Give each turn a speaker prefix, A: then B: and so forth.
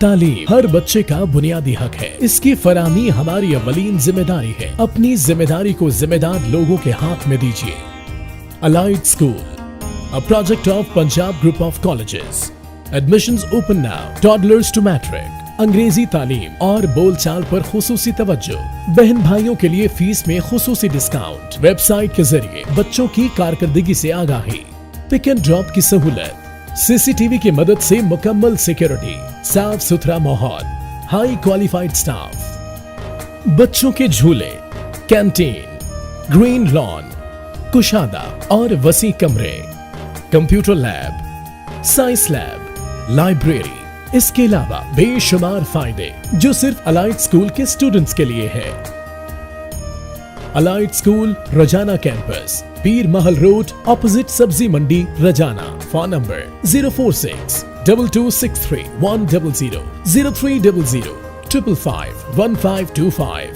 A: तालीम हर बच्चे का बुनियादी हक है। इसकी फराहमी हमारी अव्वलीन जिम्मेदारी है। अपनी जिम्मेदारी को जिम्मेदार लोगों के हाथ में दीजिए। Allied School, a project of Punjab Group of Colleges. Admissions open now. Toddlers to matric. अंग्रेजी तालीम और बोलचाल पर खुसूसी तवज्जो। बहन भाइयों के लिए फीस में खुसूसी डिस्काउंट। वेबसाइट के जरिए बच्चों की कारकर्दगी से आगाही। पिक एंड ड्रॉप की सहूलत। सीसीटीवी की मदद से मुकम्मल सिक्योरिटी। साफ सुथरा माहौल, हाई क्वालिफाइड स्टाफ। बच्चों के झूले, कैंटीन, ग्रीन लॉन, कुशादा और वसी कमरे, computer lab, science lab, library. इसके अलावा बेशुमार फायदे जो सिर्फ अलाइड स्कूल के स्टूडेंट्स के लिए है। अलाइड स्कूल, रजाना कैंपस, पीर महल रोड, ऑपोजिट सब्जी मंडी, रजाना। Phone number 046-2263-100, 0300-555-1525।